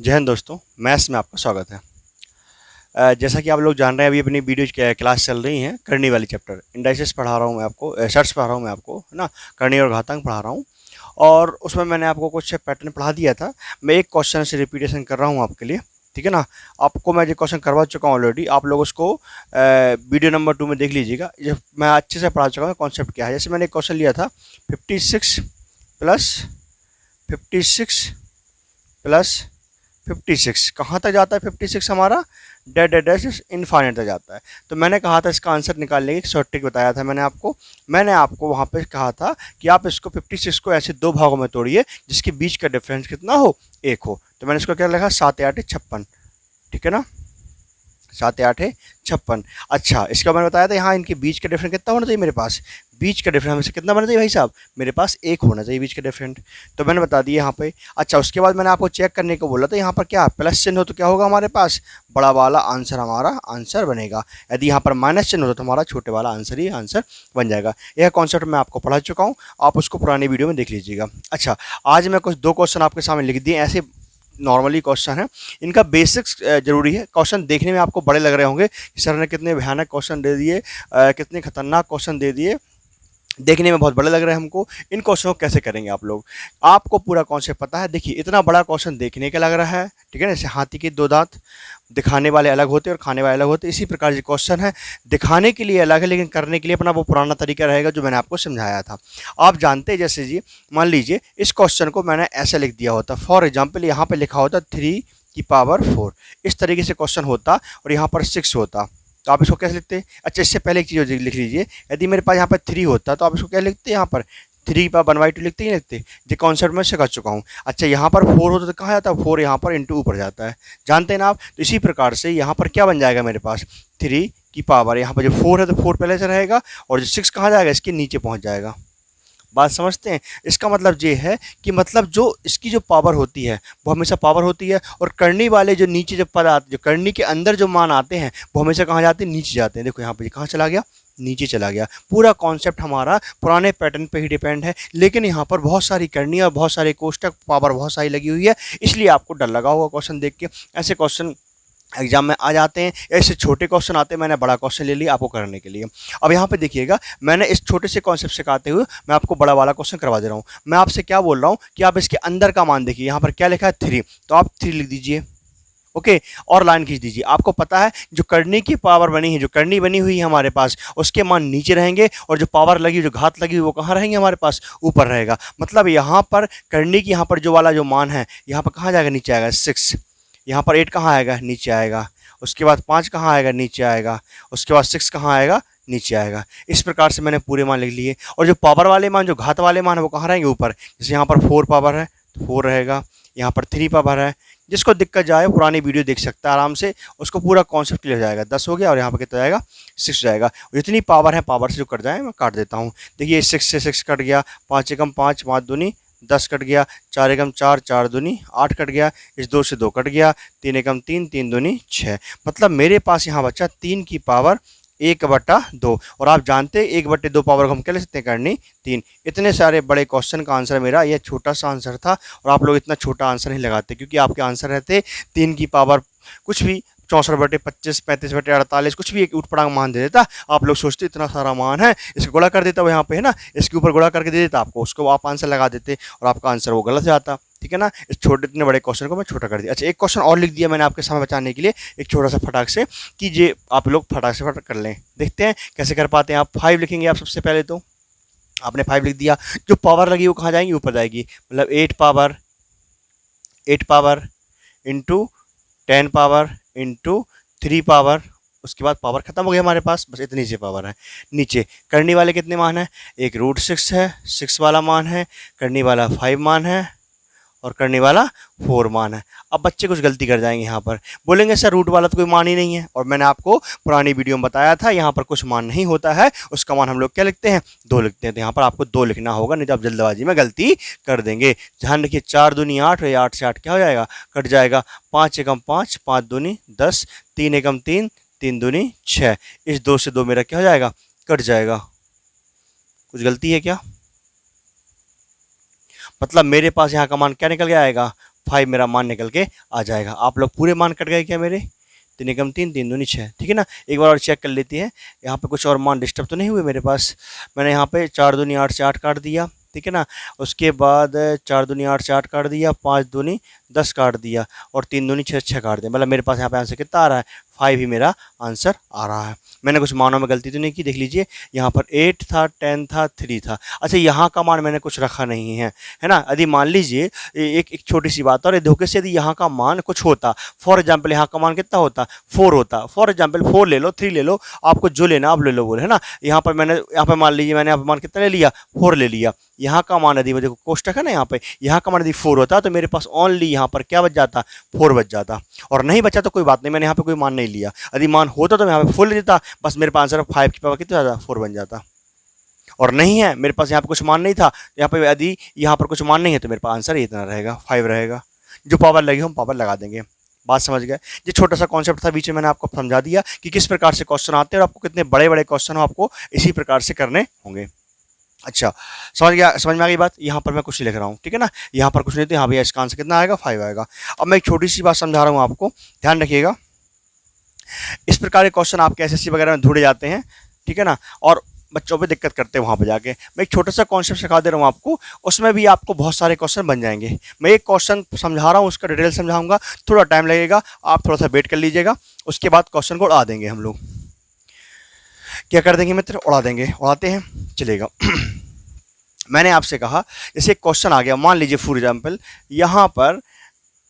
जय हिंद दोस्तों, मैथ्स में आपका स्वागत है। जैसा कि आप लोग जान रहे हैं, अभी अपनी वीडियो क्लास चल रही हैं करनी वाली चैप्टर। इंडाइसेस पढ़ा रहा हूँ मैं आपको, शर्ट्स पढ़ा रहा हूँ मैं आपको, है ना। करनी और घातांक पढ़ा रहा हूँ। और उसमें मैंने आपको कुछ पैटर्न पढ़ा दिया था। मैं एक क्वेश्चन से रिपीटेशन कर रहा हूँ आपके लिए, ठीक है ना। आपको मैं जो क्वेश्चन करवा चुका हूँ ऑलरेडी, आप लोग उसको वीडियो नंबर 2 में देख लीजिएगा। जब मैं अच्छे से पढ़ा चुका हूँ कॉन्सेप्ट क्या है। जैसे मैंने एक क्वेश्चन लिया था 56 प्लस 56 प्लस 56 कहाँ तक जाता है? 56 हमारा डेड डेड डैश इनफाइनाइट तक जाता है। तो मैंने कहा था इसका आंसर निकालने की एक शॉर्ट ट्रिक बताया था मैंने आपको वहाँ पे कहा था कि आप इसको 56 को ऐसे दो भागों में तोड़िए जिसके बीच का डिफरेंस कितना हो, एक हो। तो मैंने इसको क्या लिखा, 7 या 8 56, ठीक है ना। 7 या 8 56। अच्छा, इसका मैंने बताया था यहाँ इनके बीच का डिफरेंस कितना होना चाहिए मेरे पास। बीच का डिफरेंस हमेशा कितना होना चाहिए भाई साहब, मेरे पास एक होना चाहिए बीच का डिफरेंट। तो मैंने बता दिया यहाँ पे। अच्छा, उसके बाद मैंने आपको चेक करने को बोला था, यहाँ पर क्या प्लस चिन्ह हो तो क्या होगा हमारे पास, बड़ा वाला आंसर हमारा आंसर बनेगा। यदि यहाँ पर माइनस चिन्ह हो तो हमारा छोटे वाला आंसर ही आंसर बन जाएगा। यह कॉन्सेप्ट मैं आपको पढ़ा चुका हूँ, आप उसको पुरानी वीडियो में देख लीजिएगा। अच्छा, आज मैं कुछ दो क्वेश्चन आपके सामने लिख दिए, ऐसे नॉर्मली क्वेश्चन है। इनका बेसिक्स जरूरी है। क्वेश्चन देखने में आपको बड़े लग रहे होंगे कि सर ने कितने भयानक क्वेश्चन दे दिए, कितने खतरनाक क्वेश्चन दे दिए, देखने में बहुत बड़े लग रहे हैं हमको। इन क्वेश्चनों को कैसे करेंगे आप लोग, आपको पूरा कॉन्सेप्ट पता है। देखिए, इतना बड़ा क्वेश्चन देखने का लग रहा है, ठीक है ना। जैसे हाथी के दो दांत, दिखाने वाले अलग होते हैं और खाने वाले अलग होते हैं। इसी प्रकार ये क्वेश्चन है, दिखाने के लिए अलग है लेकिन करने के लिए अपना वो पुराना तरीका रहेगा जो मैंने आपको समझाया था। आप जानते हैं, जैसे जी मान लीजिए इस क्वेश्चन को मैंने ऐसे लिख दिया होता, फॉर एग्जाम्पल यहाँ पे लिखा होता 3 की पावर 4, इस तरीके से क्वेश्चन होता और यहाँ पर 6 होता, तो आप इसको कैसे लिखते? अच्छा, इससे पहले एक चीज़ लिख लीजिए, यदि मेरे पास यहाँ पर 3 होता तो आप इसको क्या लिखते? यहाँ पर 3 की पावर 1/2 लिखते ही लिखते। ये कॉन्सेप्ट मैं सिखा चुका हूँ। अच्छा, यहाँ पर 4 होता तो कहाँ जाता है? 4 यहाँ पर इंटू ऊपर जाता है, जानते हैं ना आप। तो इसी प्रकार से यहाँ पर क्या बन जाएगा मेरे पास, 3 की पावर, यहाँ पर जो 4 है तो 4 पहले से रहेगा और जो 6 कहाँ जाएगा, इसके नीचे पहुँच जाएगा। बात समझते हैं? इसका मतलब ये है कि मतलब जो इसकी जो पावर होती है वो हमेशा पावर होती है, और करनी वाले जो नीचे जब पद आते, जो करनी के अंदर जो मान आते हैं वो हमेशा कहाँ जाते हैं, नीचे जाते हैं। देखो यहाँ पे कहाँ चला गया, नीचे चला गया। पूरा कॉन्सेप्ट हमारा पुराने पैटर्न पे ही डिपेंड है, लेकिन यहाँ पर बहुत सारी करनी और बहुत सारे कोष्टक, पावर बहुत सारी लगी हुई है, इसलिए आपको डर लगा होगा क्वेश्चन देख के। ऐसे क्वेश्चन एग्जाम में आ जाते हैं, ऐसे छोटे क्वेश्चन आते हैं। मैंने बड़ा क्वेश्चन ले लिया आपको करने के लिए। अब यहाँ पे देखिएगा, मैंने इस छोटे से कॉन्सेप्ट सिखाते हुए मैं आपको बड़ा वाला क्वेश्चन करवा दे रहा हूँ। मैं आपसे क्या बोल रहा हूँ कि आप इसके अंदर का मान देखिए, यहाँ पर क्या लिखा है 3, तो आप 3 लिख दीजिए, ओके। और लाइन खींच दीजिए। आपको पता है जो करनी की पावर बनी है, जो करनी बनी हुई है हमारे पास, उसके मान नीचे रहेंगे, और जो पावर लगी, जो घात लगी हुई, वो कहाँ रहेंगे हमारे पास, ऊपर रहेगा। मतलब यहाँ पर करनी की यहाँ पर जो वाला जो मान है, यहाँ पर कहाँ जाएगा, नीचे आएगा 6। यहाँ पर 8 कहाँ आएगा, नीचे आएगा। उसके बाद 5 कहाँ आएगा, नीचे आएगा। उसके बाद 6 कहाँ आएगा, नीचे आएगा। इस प्रकार से मैंने पूरे मान लिख लिए। और जो पावर वाले मान, जो घात वाले मान है, वो कहाँ रहेंगे, ऊपर। जैसे यहाँ पर 4 पावर है तो 4 रहेगा, यहाँ पर 3 पावर है। जिसको दिक्कत जाए पुरानी वीडियो देख सकता है आराम से, उसको पूरा कॉन्सेप्ट क्लियर हो जाएगा। 10 हो गया और यहाँ पर कितना जाएगा, 6 जाएगा। जितनी पावर है, पावर से जो कट जाए मैं काट देता हूँ। देखिए 6 से 6 कट गया, 5 एकम 5, 5 दूनी 10 कट गया, 4 एकम 4, 4 दूनी 8 कट गया, इस 2 से 2 कट गया, 3 एकम 3, 3 दूनी 6। मतलब मेरे पास यहाँ बचा 3 की पावर 1/2। और आप जानते हैं 1/2 पावर को हम क्या ले सकते हैं, करनी 3। इतने सारे बड़े क्वेश्चन का आंसर मेरा ये छोटा सा आंसर था, और आप लोग इतना छोटा आंसर नहीं लगाते, क्योंकि आपके आंसर रहते 3 की पावर कुछ भी, 64/25, 35/48, कुछ भी एक ऊट पटांग मान दे देता। आप लोग सोचते इतना सारा मान है, इसको गुणा कर देता वो यहाँ पे, है ना, इसके ऊपर गुणा करके दे देता आपको, उसको आप आंसर लगा देते और आपका आंसर वो गलत जाता, ठीक है ना। इस छोटे इतने बड़े क्वेश्चन को मैं छोटा कर दिया। अच्छा, एक क्वेश्चन और लिख दिया मैंने आपके सामने बचाने के लिए, एक छोटा सा फटाक से, कि ये आप लोग फटाक से फटाक कर लें। देखते हैं कैसे कर पाते हैं आप। 5 लिखेंगे आप सबसे पहले, तो आपने 5 लिख दिया। जो पावर लगी वो कहाँ जाएंगी, ऊपर जाएगी। मतलब 8 power into 10 power into 3 power, उसके बाद पावर खत्म हो गया हमारे पास, बस इतनी सी पावर है। नीचे करनी वाले कितने मान है, एक √6 है, 6 वाला मान है, करनी वाला 5 मान है, और करने वाला 4 मान है। अब बच्चे कुछ गलती कर जाएंगे, यहाँ पर बोलेंगे सर रूट वाला तो कोई मान ही नहीं है, और मैंने आपको पुरानी वीडियो में बताया था यहाँ पर कुछ मान नहीं होता है, उसका मान हम लोग क्या लिखते हैं, 2 लिखते हैं। तो यहाँ पर आपको 2 लिखना होगा, नहीं तो आप जल्दबाजी में गलती कर देंगे। ध्यान रखिए, 4 दूनी 8, और 8 से 8 क्या हो जाएगा, कट जाएगा। 5 एकम 5, 5 दूनी 10, 3 एकम 3, 3 दूनी 6, इस 2 से 2 मेरा क्या हो जाएगा, कट जाएगा। कुछ गलती है क्या? मतलब मेरे पास यहाँ का मान क्या निकल के आएगा, 5 मेरा मान निकल के आ जाएगा। आप लोग पूरे मान कट गए क्या मेरे? 3 एकम 3, 3 दूनी 6, ठीक है ना। एक बार और चेक कर लेते हैं, यहाँ पे कुछ और मान डिस्टर्ब तो नहीं हुए मेरे पास। मैंने यहाँ पे 4 दूनी 8 से 8 काट दिया, ठीक है ना। उसके बाद 4 दूनी 8 से 8 काट दिया, 5 दूनी 10 काट दिया और 3 दूनी 6 6 काट दिया। मतलब मेरे पास यहाँ पे आंसर कितना आ रहा है? 5 ही मेरा आंसर आ रहा है। मैंने कुछ मानों में गलती तो नहीं की, देख लीजिए यहाँ पर 8 था, 10 था, 3 था। अच्छा, यहाँ का मान मैंने कुछ रखा नहीं है ना। यदि मान लीजिए एक छोटी सी बात और धोखे से यदि यहाँ का मान कुछ होता, फॉर एग्जाम्पल यहाँ का मान कितना होता? 4 होता। फॉर एग्जाम्पल 4 ले लो, 3 ले लो, आपको जो लेना आप ले लो बोले, है ना। यहाँ पर मान लीजिए मैंने यहाँ पर मान कितना ले लिया? 4 ले लिया। यहाँ का मान यदि देखो कोष्टक है ना, यहाँ का मान यदि 4 होता तो मेरे पास ओनली यहाँ पर क्या बच जाता? 4 बच जाता। और नहीं बचा तो कोई बात नहीं, मैंने यहाँ पे कोई मान नहीं लिया। यदि मान होता तो मैं यहाँ पे 4 ले देता, बस मेरे पास आंसर 5 की पावर कितना जाता? 4 बन जाता। और नहीं है मेरे पास, यहाँ पे कुछ मान नहीं था, यहाँ पे यदि यहाँ पर कुछ मान नहीं है तो मेरे पास आंसर इतना रहेगा, 5 रहेगा। जो पावर लगी हम पावर लगा देंगे। बात समझ गए? ये छोटा सा कॉन्सेप्ट था, बीच में मैंने आपको समझा दिया कि किस प्रकार से क्वेश्चन आते हैं और आपको कितने बड़े बड़े क्वेश्चन हो आपको इसी प्रकार से करने होंगे। अच्छा, समझ गया? समझ में आ गई बात? यहाँ पर मैं कुछ लिख रहा हूँ, ठीक है ना। यहाँ पर कुछ नहीं तो यहाँ भैया इसका आंसर कितना आएगा? 5 आएगा। अब मैं एक छोटी सी बात समझा रहा हूँ आपको, ध्यान रखिएगा। इस प्रकार के क्वेश्चन आपके एसएससी वगैरह में ढूंढे जाते हैं, ठीक है ना, और बच्चों पे दिक्कत करते हैं वहाँ पे जाके। मैं एक छोटा सा कॉन्सेप्ट सिखा दे रहा हूँ आपको, उसमें भी आपको बहुत सारे क्वेश्चन बन जाएंगे। मैं एक क्वेश्चन समझा रहा हूँ, उसका डिटेल समझाऊंगा, थोड़ा टाइम लगेगा, आप थोड़ा सा वेट कर लीजिएगा। उसके बाद क्वेश्चन को उड़ा देंगे हम लोग। क्या कर देंगे मित्र? उड़ा देंगे। उड़ाते हैं, चलेगा। मैंने आपसे कहा जैसे एक क्वेश्चन आ गया, मान लीजिए फॉर एग्जाम्पल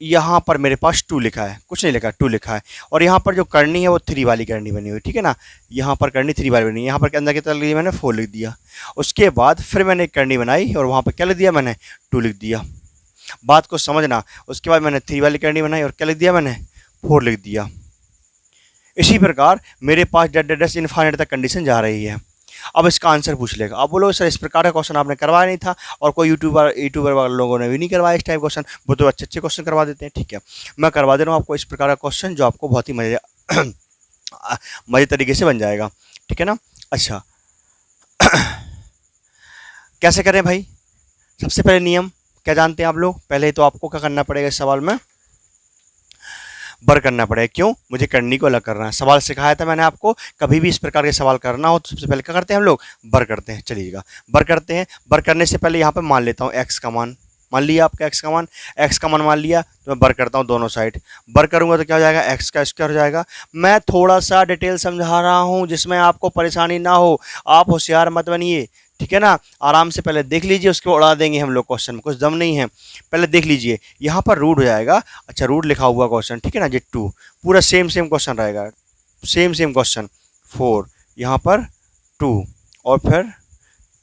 यहाँ पर मेरे पास 2 लिखा है, कुछ नहीं लिखा, 2 लिखा है, और यहाँ पर जो करनी है वो 3 वाली करनी बनी हुई, ठीक है ना। यहाँ पर करनी 3 वाली बनी, यहाँ पर के अंदर कितना लिख दिया मैंने? 4 लिख दिया। उसके बाद फिर मैंने एक करनी बनाई और वहाँ पर क्या लिख दिया मैंने? 2 लिख दिया। बात को समझना। उसके बाद मैंने 3 वाली करनी बनाई और क्या लिख दिया मैंने? 4 लिख दिया। इसी प्रकार मेरे पास डेड इनफाइनाइट तक कंडीशन जा रही है। अब इसका आंसर पूछ लेगा। अब बोलो सर इस प्रकार का क्वेश्चन आपने करवाया नहीं था और कोई यूट्यूबर वाले लोगों ने भी नहीं करवाया इस टाइप क्वेश्चन, वो तो अच्छे अच्छे क्वेश्चन करवा देते हैं। ठीक है, मैं करवा दे रहा हूँ आपको इस प्रकार का क्वेश्चन जो आपको बहुत ही मजे तरीके से बन जाएगा। ठीक है ना। अच्छा कैसे करें भाई? सबसे पहले नियम क्या जानते हैं आप लोग? पहले तो आपको क्या करना पड़ेगा इस सवाल में? बर करना पड़ेगा। क्यों? मुझे करनी को अलग करना है। सवाल सिखाया था मैंने आपको, कभी भी इस प्रकार के सवाल करना हो तो सबसे पहले क्या करते हैं हम लोग? बर करते हैं। चलिएगा, बर करते हैं। बर करने से पहले यहाँ पे मान लेता हूँ एक्स का मान। मान लिया आपका एक्स का मान मान लिया, तो मैं बर करता हूँ दोनों साइड। बर करूँगा तो क्या हो जाएगा? एक्स का स्क्वायर हो जाएगा। मैं थोड़ा सा डिटेल समझा रहा हूँ जिसमें आपको परेशानी ना हो, आप होशियार मत बनिए। ठीक है ना, आराम से पहले देख लीजिए, उसके उड़ा देंगे हम लोग क्वेश्चन में, कुछ दम नहीं है। पहले देख लीजिए, यहाँ पर रूट हो जाएगा। अच्छा, रूट लिखा हुआ क्वेश्चन, ठीक है ना, ये 2 पूरा सेम क्वेश्चन रहेगा, सेम क्वेश्चन। 4 यहाँ पर 2 और फिर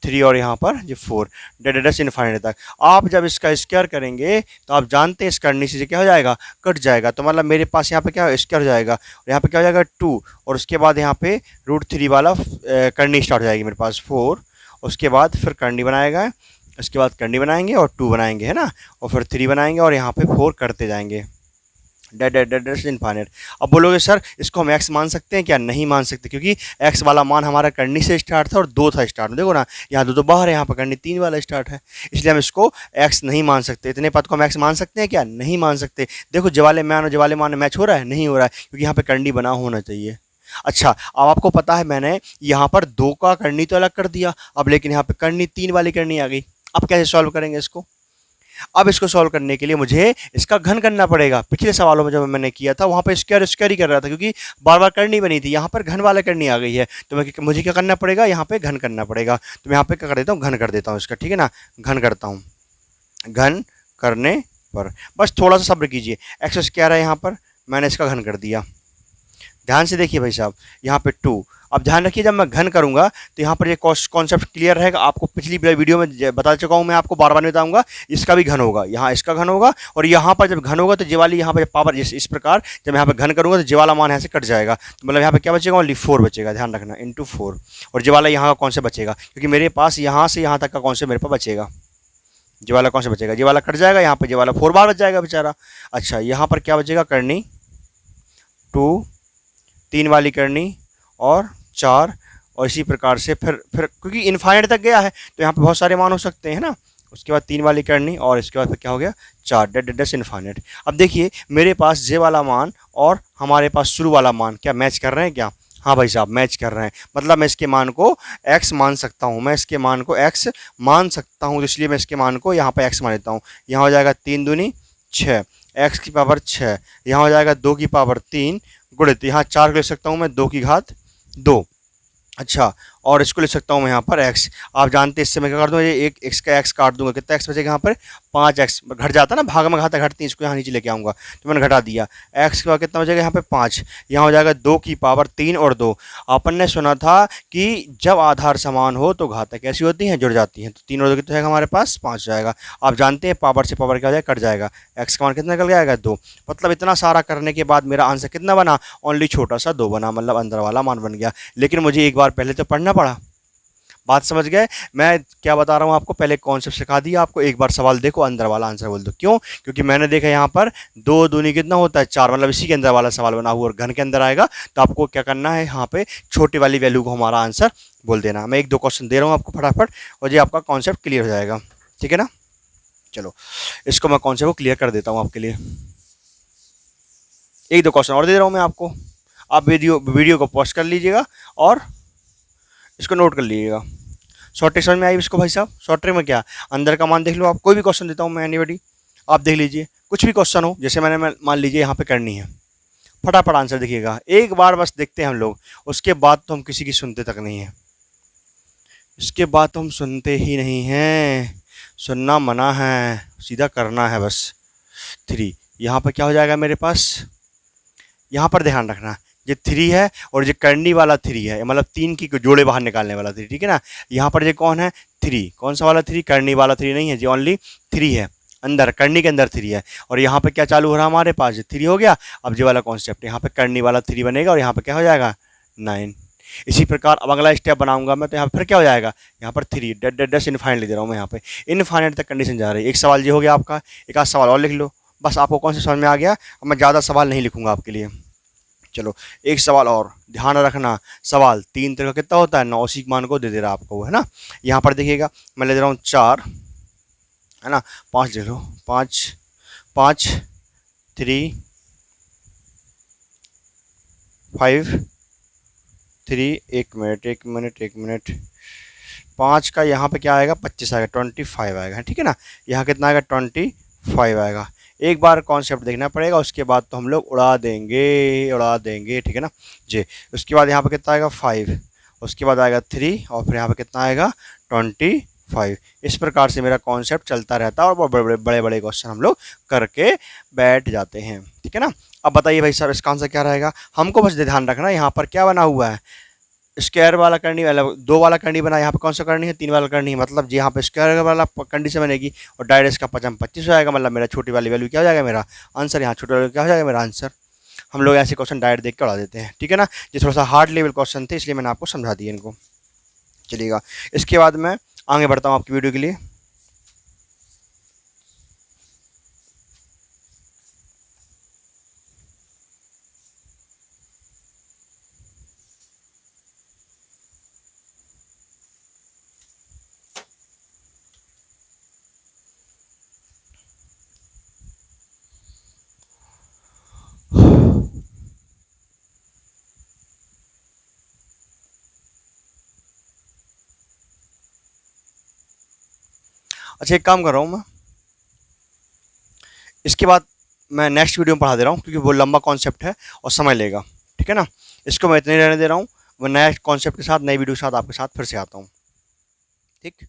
3 और यहाँ पर ये 4 डेडेडस इनफाइनाइट तक। आप जब इसका स्क्वायर करेंगे तो आप जानते हैं इस करनी से क्या हो जाएगा? कट जाएगा। तो मतलब मेरे पास यहाँ पे क्या स्क्वायर हो जाएगा और यहाँ पे क्या हो जाएगा? 2 और उसके बाद यहाँ पे √3 वाला करनी स्टार्ट हो जाएगी मेरे पास 4। उसके बाद फिर करनी बनाएगा, उसके बाद करनी बनाएंगे और 2 बनाएंगे, है ना, और फिर 3 बनाएंगे और यहाँ पे 4 करते जाएंगे। डेडेडस इनफाइनाइट। अब बोलोगे सर इसको हम एक्स मान सकते हैं क्या? नहीं मान सकते, क्योंकि एक्स वाला मान हमारा करनी से स्टार्ट था और 2 था स्टार्ट में। देखो ना, यहाँ 2 तो बाहर है, यहाँ पर करनी 3 वाला स्टार्ट है, इसलिए हम इसको एक्स नहीं मान सकते। इतने पद को हम एक्स मान सकते हैं क्या? नहीं मान सकते। देखो जवाले मान और जवाले मान मैच हो रहा है? नहीं हो रहा है, क्योंकि यहाँ पे करनी बना होना चाहिए। अच्छा, अब आपको पता है मैंने यहाँ पर 2 का करनी तो अलग कर दिया, अब लेकिन यहाँ पे करनी 3 वाली करनी आ गई। अब कैसे सॉल्व करेंगे इसको? अब इसको सॉल्व करने के लिए मुझे इसका घन करना पड़ेगा। पिछले सवालों में जब मैंने किया था वहाँ पे स्क्वायर ही कर रहा था, क्योंकि बार बार करनी बनी थी। यहाँ पर घन वाला करनी आ गई है, तो मुझे क्या करना पड़ेगा? यहाँ पे घन करना पड़ेगा। तो मैं यहाँ पे क्या कर देता हूँ? घन कर देता हूँ इसका, ठीक है ना, घन करता हूँ। घन करने पर बस थोड़ा सा सब्र कीजिए। एक्स स्क्वायर है, यहाँ पर मैंने इसका घन कर दिया। ध्यान से देखिए भाई साहब, यहाँ पे 2। अब ध्यान रखिए, जब मैं घन करूंगा तो यहाँ पर ये कॉन्सेप्ट क्लियर रहेगा। आपको पिछली वीडियो में बता चुका हूँ, मैं आपको बार बार नहीं बताऊंगा। इसका भी घन होगा, यहाँ इसका घन होगा, और यहाँ पर जब घन होगा तो जीवाली यहाँ पर पावर इस प्रकार जब मैं यहाँ पर घन करूँगा तो जीवाला मान यहाँ से कट जाएगा। तो मतलब यहाँ पे क्या बचेगा? ओनली 4 बचेगा। ध्यान रखना, × 4। और जीवाला यहाँ का कौन से बचेगा? क्योंकि मेरे पास यहाँ से यहाँ तक का कौन से मेरे पास बचेगा? जीवाला कौन से बचेगा? जीवाला कट जाएगा, यहाँ पर जीवाला 4 बार बच जाएगा बेचारा। अच्छा, यहाँ पर क्या बचेगा? करनी 2, 3 वाली करनी और 4, और इसी प्रकार से फिर क्योंकि इनफाइनाइट तक गया है तो यहाँ पे बहुत सारे मान हो सकते हैं ना। उसके बाद 3 वाली करनी और इसके बाद फिर क्या हो गया 4 डेड डेड इनफाइनाइट। अब देखिए मेरे पास जे वाला मान और हमारे पास शुरू वाला मान क्या मैच कर रहे हैं क्या? हाँ भाई साहब मैच कर रहे हैं, मतलब मैं इसके मान को x मान सकता हूँ, मैं इसके मान को x मान सकता हूँ, तो इसलिए मैं इसके मान को यहाँ पे x मान लेता हूँ। यहाँ हो जाएगा 3 दूनी 6, x की पावर 6, यहाँ हो जाएगा 2 की पावर 3 गुणित यहाँ 4 को ले सकता हूँ मैं 2 की घात 2। अच्छा, और इसको ले सकता हूँ मैं यहाँ पर x। आप जानते हैं इससे मैं क्या कर दूँगा, ये एक x का x काट दूंगा, कितना x बचेगा यहाँ पर 5x, घट जाता है ना, भाग में घाता घटती है, इसको यहाँ नीचे लेके आऊँगा तो मैंने घटा दिया। x के बाद कितना बचेगा यहाँ पे 5, यहाँ हो जाएगा 2 की पावर 3 और 2। अपन ने सुना था कि जब आधार समान हो तो घातें कैसी होती हैं, जुड़ जाती हैं, तो 3 और 2 कितना जाएगा हमारे पास 5 जाएगा। आप जानते हैं पावर से पावर क्या हो जाएगा, कट जाएगा, x का मान कितना निकल जाएगा 2। मतलब इतना सारा करने के बाद मेरा आंसर कितना बना, ओनली छोटा सा 2 बना, मतलब अंदर वाला मान बन गया। लेकिन मुझे एक बार पहले तो पढ़ना पड़ा। बात समझ गए? मैं क्या बता रहा हूँ आपको, पहले कॉन्सेप्ट सिखा दिया आपको, एक बार सवाल देखो अंदर वाला आंसर बोल दो। क्यों? क्योंकि मैंने देखा यहाँ पर 2 दूनी कितना होता है 4, मतलब इसी के अंदर वाला सवाल बना हुआ और घन के अंदर आएगा, तो आपको क्या करना है, यहाँ पे छोटी वाली वैल्यू को हमारा आंसर बोल देना। मैं 1-2 क्वेश्चन दे रहा हूँ आपको फटाफट, और ये आपका कॉन्सेप्ट क्लियर हो जाएगा, ठीक है ना। चलो इसको मैं कॉन्सेप्ट को क्लियर कर देता हूँ आपके लिए। 1-2 क्वेश्चन और दे रहा हूँ मैं आपको, आप वीडियो को पॉज कर लीजिएगा और इसको नोट कर लीजिएगा। शॉर्ट ट्रिक समझ में आई इसको भाई साहब? शॉर्ट ट्रिक में क्या, अंदर का मान देख लो आप, कोई भी क्वेश्चन देता हूँ मैं, एनीबॉडी आप देख लीजिए, कुछ भी क्वेश्चन हो, जैसे मैंने मान लीजिए यहाँ पे करनी है, फटाफट आंसर देखिएगा, एक बार बस देखते हैं हम लोग, उसके बाद तो हम किसी की सुनते तक नहीं है, इसके बाद तो हम सुनते ही नहीं हैं, सुनना मना है, सीधा करना है बस। 3 यहाँ पर क्या हो जाएगा मेरे पास, यहाँ पर ध्यान रखना ये 3 है और ये करनी वाला 3 है, मतलब 3 की जोड़े बाहर निकालने वाला 3, ठीक है ना। यहाँ पर ये कौन है 3, कौन सा वाला 3, करनी वाला 3 नहीं है, ये ओनली 3 है, अंदर करनी के अंदर 3 है। और यहाँ पे क्या चालू हो रहा है हमारे पास, ये 3 हो गया। अब ये वाला कॉन्सेप्ट यहाँ पे करनी वाला 3 बनेगा और यहाँ पे क्या हो जाएगा 9। इसी प्रकार अब अगला स्टेप बनाऊंगा मैं, तो यहाँ पर फिर क्या हो जाएगा, यहाँ पर 3 डेड डेड डेड इनफाइनाइट दे रहा हूँ मैं, यहाँ पे इनफाइनाइट तक कंडीशन जा रही है। एक सवाल ये हो गया आपका, एक आध सवाल और लिख लो बस, आपको कौन सा समझ में आ गया। अब मैं ज़्यादा सवाल नहीं लिखूंगा आपके लिए। चलो एक सवाल और ध्यान रखना, सवाल 3 तरह का कितना होता है, 9 उसी मान को दे दे रहा है आपको, है ना। यहाँ पर देखिएगा मैं ले दे रहा हूँ 4, है ना, 5 ले लो, 5 5 3 5 3, 1 मिनट 5 का यहाँ पे क्या आएगा 25 आएगा, 25 आएगा, ठीक है ना। यहाँ कितना आएगा 25 आएगा। एक बार कॉन्सेप्ट देखना पड़ेगा, उसके बाद तो हम लोग उड़ा देंगे, ठीक है ना जी। उसके बाद यहाँ पे कितना आएगा 5, उसके बाद आएगा 3 और फिर यहाँ पे कितना आएगा 25। इस प्रकार से मेरा कॉन्सेप्ट चलता रहता है और बड़े बड़े क्वेश्चन हम लोग करके बैठ जाते हैं, ठीक है ना। अब बताइए भाई साहब इसका आंसर क्या रहेगा, हमको बस ध्यान रखना यहाँ पर क्या बना हुआ है, स्क्वायर वाला करनी वाला 2 वाला करनी बना, यहाँ पे कौन सा करनी है 3 वाला करनी है, मतलब यहाँ पे स्क्वायर वाला कंडीशन बनेगी और डायरेक्ट का 25 हो जाएगा, मतलब मेरा छोटी वाली वैल्यू क्या हो जाएगा मेरा आंसर, यहाँ छोटी वैल्यू क्या हो जाएगा मेरा आंसर। हम लोग ऐसे क्वेश्चन डायरेक्ट देख के उड़ा देते हैं, ठीक है ना। ये थोड़ा सा हार्ड लेवल क्वेश्चन थे इसलिए मैंने आपको समझा दिया इनको। चलिएगा इसके बाद मैं आगे बढ़ता हूँ आपकी वीडियो के लिए। अच्छा एक काम कर रहा हूँ मैं, इसके बाद मैं नेक्स्ट वीडियो में पढ़ा दे रहा हूँ क्योंकि वो लंबा कॉन्सेप्ट है और समय लेगा, ठीक है ना। इसको मैं इतने रहने दे रहा हूँ, वो नए कॉन्सेप्ट के साथ नई वीडियो के साथ आपके साथ फिर से आता हूँ, ठीक।